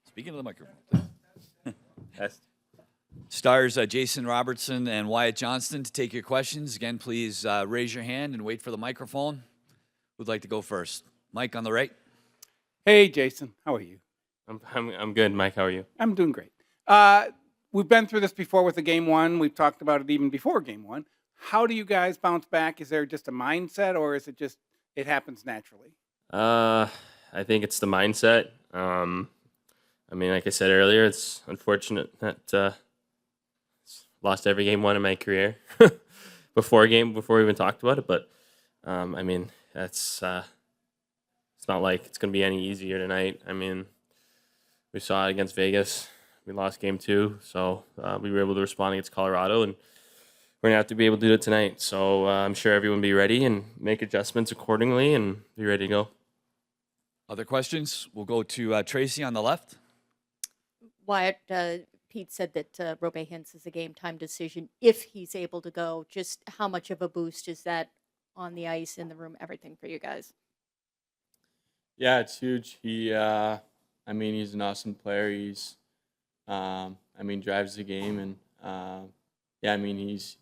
Speaking of the microphone. Yes. Stars Jason Robertson and Wyatt Johnston to take your questions. Again, please raise your hand and wait for the microphone. Who'd like to go first? Mike on the right. Hey, Jason. How are you? I'm good, Mike. How are you? I'm doing great. We've been through this before with the game one. We've talked about it even before game one. How do you guys bounce back? Is there just a mindset, or is it just it happens naturally? I think it's the mindset. Like I said earlier, it's unfortunate that lost every game one in my career before we even talked about it. But that's it's not like it's going to be any easier tonight. We saw it against Vegas. We lost game 2, so we were able to respond against Colorado, and we're going to have to be able to do it tonight. So I'm sure everyone will be ready and make adjustments accordingly and be ready to go. Other questions? We'll go to Tracy on the left. Wyatt, Pete said that Robe Hintz is a game-time decision if he's able to go. Just how much of a boost is that on the ice, in the room, everything for you guys? Yeah, it's huge. He's an awesome player. He's, drives the game, and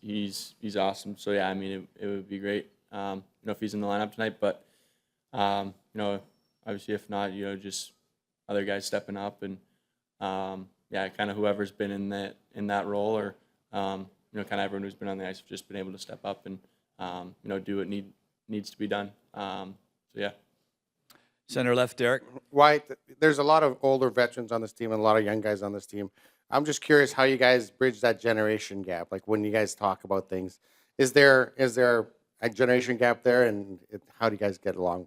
he's awesome. So yeah, it would be great, if he's in the lineup tonight. But obviously, if not, just other guys stepping up, and kind of whoever's been in that role, or kind of everyone who's been on the ice have just been able to step up and do what needs to be done. So yeah. Center left, Derek. Wyatt, there's a lot of older veterans on this team and a lot of young guys on this team. I'm just curious how you guys bridge that generation gap. Like when you guys talk about things, is there a generation gap there, and how do you guys get along?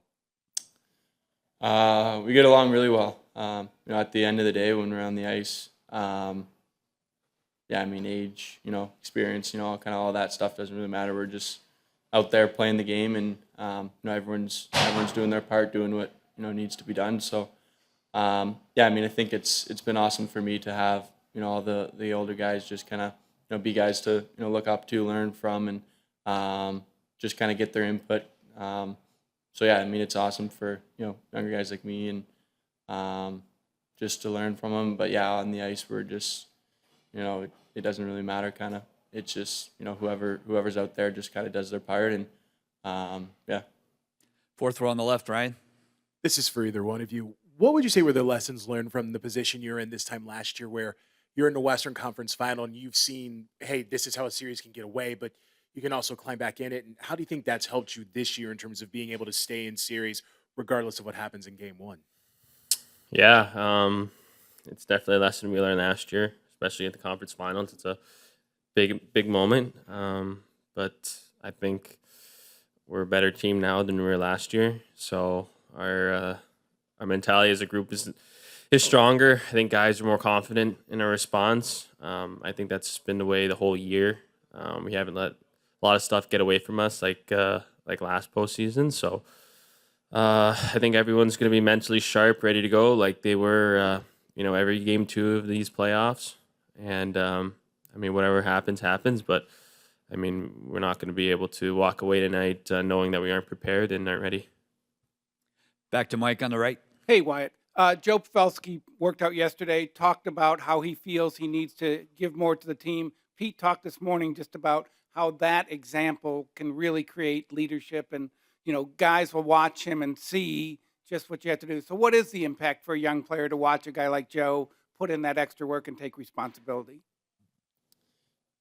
We get along really well. At the end of the day, when we're on the ice, age, experience, kind of all that stuff doesn't really matter. We're just out there playing the game, and everyone's doing their part, doing what needs to be done. So I think it's been awesome for me to have all the older guys just kind of be guys to look up to, learn from, and just kind of get their input. So yeah, it's awesome for younger guys like me, and just to learn from them. But yeah, on the ice, we're just it doesn't really matter. Kind of, it's just whoever's out there just kind of does their part, and yeah. Fourth row on the left, Ryan. This is for either one of you. What would you say were the lessons learned from the position you're in this time last year, where you're in the Western Conference Final and you've seen, hey, this is how a series can get away, but you can also climb back in it? And how do you think that's helped you this year in terms of being able to stay in series regardless of what happens in game one? Yeah, it's definitely a lesson we learned last year, especially at the conference finals. It's a big moment, but I think we're a better team now than we were last year. So our mentality as a group is stronger. I think guys are more confident in our response. I think that's been the way the whole year. We haven't let a lot of stuff get away from us like last postseason. So I think everyone's going to be mentally sharp, ready to go, like they were, every game 2 of these playoffs. And whatever happens. But we're not going to be able to walk away tonight knowing that we aren't prepared and aren't ready. Back to Mike on the right. Hey, Wyatt. Joe Pavelski worked out yesterday, talked about how he feels he needs to give more to the team. Pete talked this morning just about how that example can really create leadership, and guys will watch him and see just what you have to do. So what is the impact for a young player to watch a guy like Joe put in that extra work and take responsibility?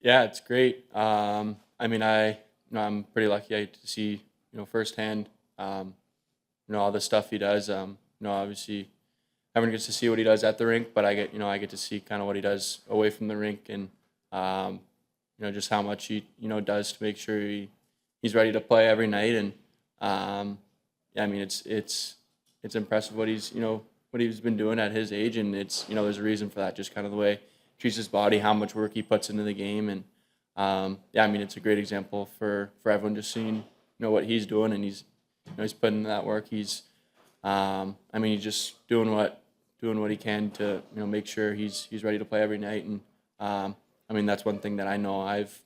Yeah, it's great. I'm pretty lucky I get to see firsthand all the stuff he does. Obviously everyone gets to see what he does at the rink, but I get to see kind of what he does away from the rink, and just how much he does to make sure he's ready to play every night. And it's impressive what he's been doing at his age, and it's there's a reason for that. Just kind of the way he treats his body, how much work he puts into the game, and it's a great example for everyone just seeing what he's doing, and he's putting in that work. He's he's just doing what he can to make sure he's ready to play every night. And that's one thing that I know I've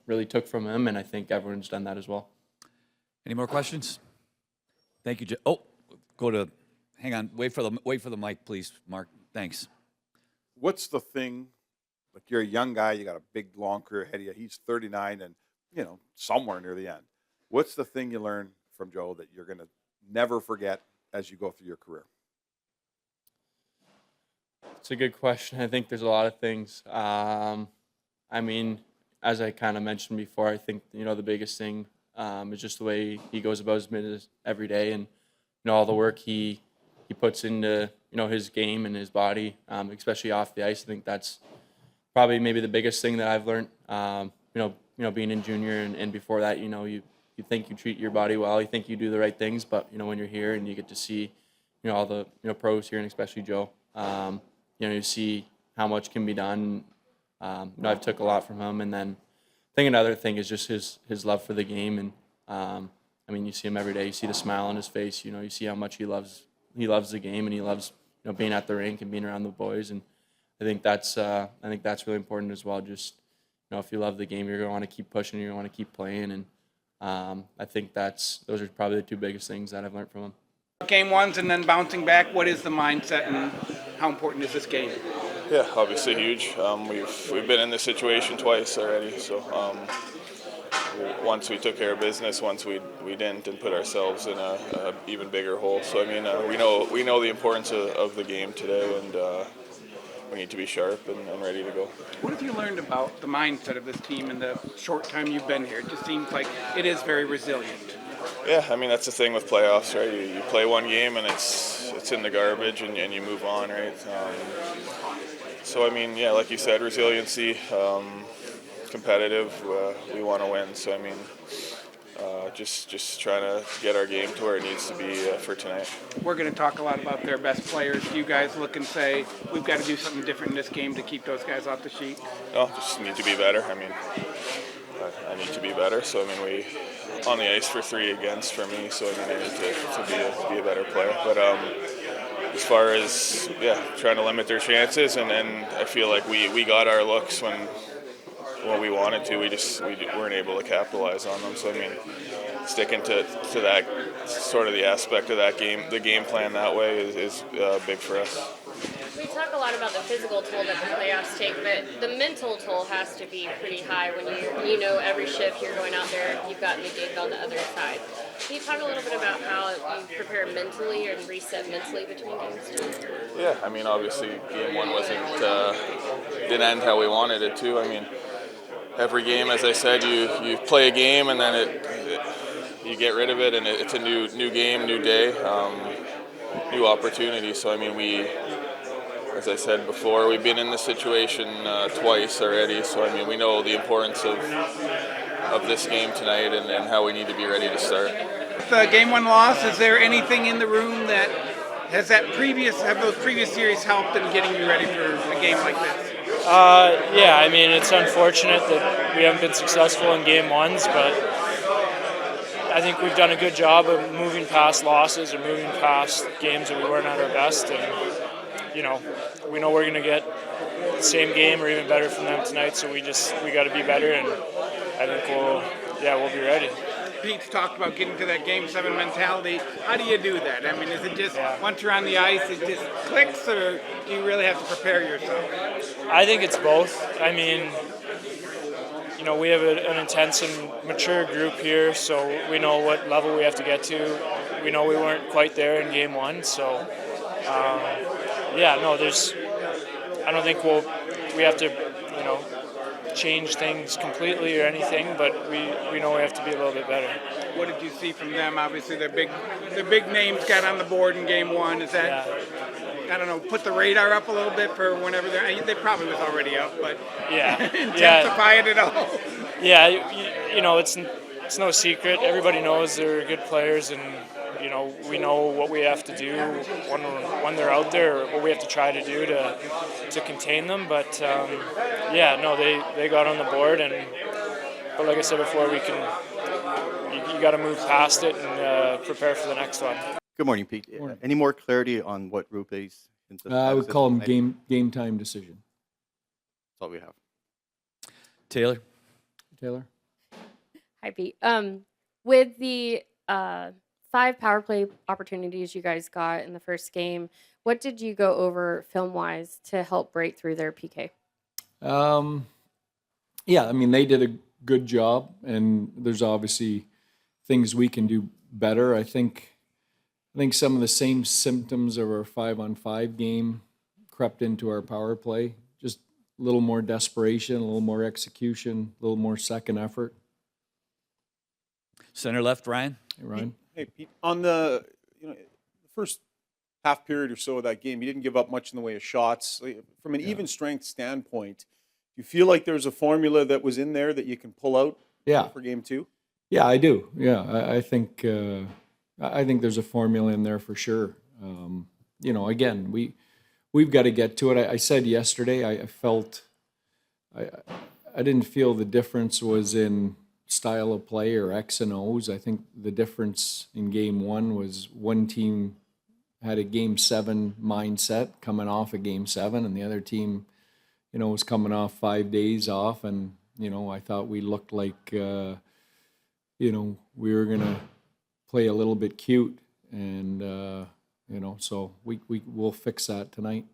really took from him, and I think everyone's done that as well. Any more questions? Thank you. Go to hang on. Wait for the mic, please, Mark. Thanks. What's the thing? Like, you're a young guy, you got a big long career ahead of you. He's 39 and, somewhere near the end. What's the thing you learn from Joe that you're going to never forget as you go through your career? It's a good question. I think there's a lot of things. I mean, as I kind of mentioned before, I think, the biggest thing is just the way he goes about his business every day, and, all the work he puts into, his game and his body, especially off the ice. I think that's probably maybe the biggest thing that I've learned, being in junior and before that, you think you treat your body well, you think you do the right things, but, when you're here and you get to see, all the, pros here, and especially Joe, you see how much can be done. I've took a lot from him, and then I think another thing is just his love for the game, and I mean, you see him every day. You see the smile on his face. You see how much he loves the game, and he loves being at the rink and being around the boys. And I think that's really important as well. Just if you love the game, you're gonna want to keep pushing. You're gonna want to keep playing, and I think those are probably the two biggest things that I've learned from him. Game ones and then bouncing back. What is the mindset and how important is this game? Yeah, obviously huge. We've been in this situation twice already. So once we took care of business, once we didn't, and put ourselves in a even bigger hole. So I mean, we know the importance of the game today, and we need to be sharp and ready to go. What have you learned about the mindset of this team in the short time you've been here? It just seems like it is very resilient. Yeah, I mean, that's the thing with playoffs, right? You play one game and it's in the garbage, and you move on, right? So I mean, yeah, like you said, resiliency, competitive. We want to win. So I mean, just trying to get our game to where it needs to be for tonight. We're going to talk a lot about their best players. Do you guys look and say, we've got to do something different in this game to keep those guys off the sheet? No, just need to be better. I mean, I need to be better. So I mean, we on the ice for 3 against for me. So I mean, I need to be a better player. But as far as trying to limit their chances, and I feel like we got our looks when we wanted to. We weren't able to capitalize on them. So I mean, sticking to that sort of the aspect of that game, the game plan that way is big for us. We talk a lot about the physical toll that the playoffs take, but the mental toll has to be pretty high when you know every shift you're going out there, you've got McDavid on the other side. Can you talk a little bit about how you prepare mentally and reset mentally between games too? Yeah, I mean, obviously game one didn't end how we wanted it to. I mean, every game, as I said, you play a game and then you get rid of it, and it's a new game, new day, new opportunity. So I mean, as I said before, we've been in this situation twice already. So I mean, we know the importance of this game tonight and how we need to be ready to start. The game one loss, is there anything in the room that have those previous series helped in getting you ready for a game like this? Yeah, I mean, it's unfortunate that we haven't been successful in game ones, but I think we've done a good job of moving past losses or moving past games that we weren't at our best. And, we know we're going to get the same game or even better from them tonight, so we got to be better, and I think we'll be ready. Pete's talked about getting to that Game 7 mentality. How do you do that? I mean, is it just once you're on the ice, it just clicks, or do you really have to prepare yourself? I think it's both. I mean, we have an intense and mature group here, so we know what level we have to get to. We know we weren't quite there in Game 1, so I don't think we have to, change things completely or anything, but we know we have to be a little bit better. What did you see from them? Obviously, their big names got on the board in Game 1. Is that, I don't know, put the radar up a little bit for whenever they probably was already up, but intensify it at all? Yeah, it's no secret. Everybody knows they're good players, and we know what we have to do when they're out there, or what we have to try to do to contain them. But they got on the board, but like I said before, you got to move past it and prepare for the next one. Good morning, Pete. Morning. Any more clarity on what Rupe's? I would call them game time decision. That's all we have. Taylor. Taylor. Hi, Pete. With the 5 power play opportunities you guys got in the first game. What did you go over film wise to help break through their PK? Yeah, I mean, they did a good job, and there's obviously things we can do better. I think some of the same symptoms of our 5-on-5 game crept into our power play. Just a little more desperation, a little more execution, a little more second effort. Center left, Ryan. Hey, Ryan. Hey, Pete, on the first half period or so of that game, you didn't give up much in the way of shots. From an even strength standpoint, do you feel like there's a formula that was in there that you can pull out for game 2? Yeah, I do. Yeah, I think there's a formula in there for sure. Again, we've got to get to it. I said yesterday, I felt I didn't feel the difference was in style of play or X and O's. I think the difference in game 1 was one team had a game 7 mindset coming off a game 7, and the other team, was coming off 5 days off, and I thought we looked like we were gonna play a little bit cute, and so we'll fix that tonight.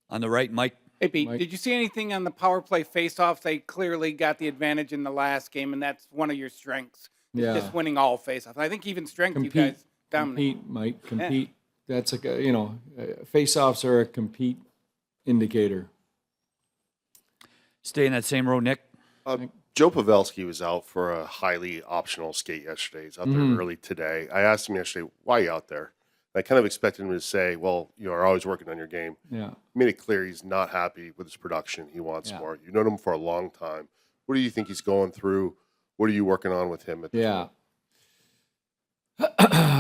On the right, Mike. Hey, Pete, did you see anything on the power play faceoffs? They clearly got the advantage in the last game, and that's one of your strengths. Yeah. Just winning all faceoffs. I think even strength you guys dominate. Compete, Mike, compete. Yeah. That's face-offs are a compete indicator. Stay in that same row, Nick. Joe Pavelski was out for a highly optional skate yesterday. He's out there early today. I asked him yesterday, why are you out there? I kind of expected him to say, well, you're always working on your game. Yeah. He made it clear he's not happy with his production. He wants more. You've known him for a long time. What do you think he's going through? What are you working on with him at the moment?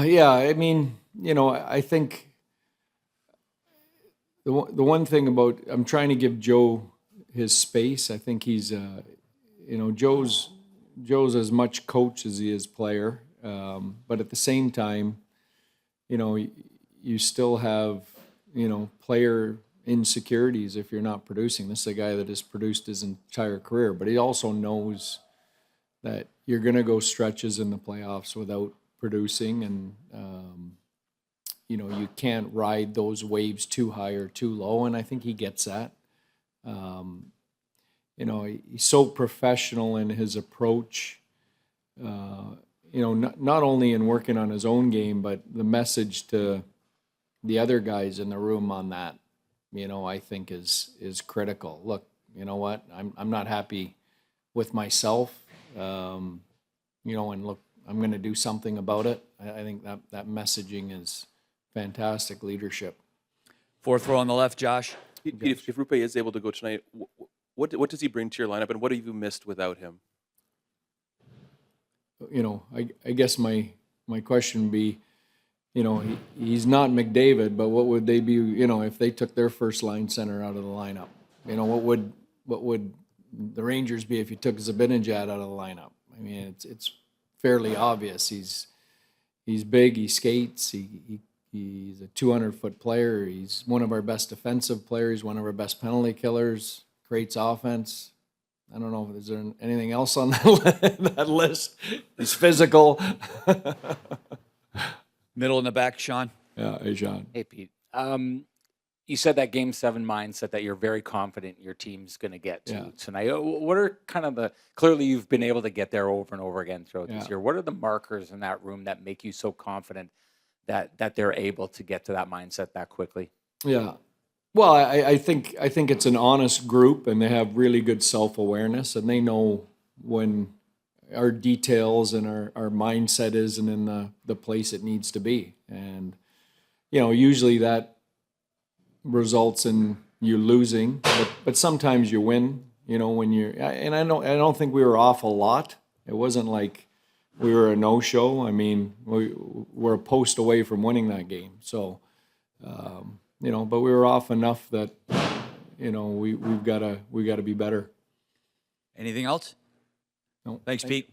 Yeah, I mean, I think the one thing about, I'm trying to give Joe his space. I think he's, Joe's as much coach as he is player. But at the same time, you still have, player insecurities if you're not producing. This is a guy that has produced his entire career, but he also knows that you're going to go stretches in the playoffs without producing, and you can't ride those waves too high or too low, and I think he gets that. He's so professional in his approach, not only in working on his own game, but the message to the other guys in the room on that, I think is critical. Look, you know what? I'm not happy with myself, and look, I'm going to do something about it. I think that messaging is fantastic leadership. Fourth row on the left, Josh. Pete, if Rupe is able to go tonight, what does he bring to your lineup, and what have you missed without him? I guess my question would be, he's not McDavid, but what would they be, if they took their first line center out of the lineup? What would the Rangers be if you took Zibanejad out of the lineup? I mean, it's fairly obvious. He's big, he skates, he's a 200-foot player. He's one of our best defensive players, one of our best penalty killers, creates offense. I don't know if there's anything else on that list. He's physical. Middle in the back, Sean. Yeah, hey, Sean. Hey, Pete. You said that Game 7 mindset that you're very confident your team's going to get to tonight. What are kind of clearly you've been able to get there over and over again throughout this year. What are the markers in that room that make you so confident that they're able to get to that mindset that quickly? Yeah. Well, I think it's an honest group, and they have really good self-awareness, and they know when our details and our mindset isn't in the place it needs to be. And, usually that results in you losing, but sometimes you win, when you're, and I don't think we were off a lot. It wasn't like we were a no-show. I mean, we're a post away from winning that game. So, but we were off enough that, we've got to be better. Anything else? No. Thanks, Pete.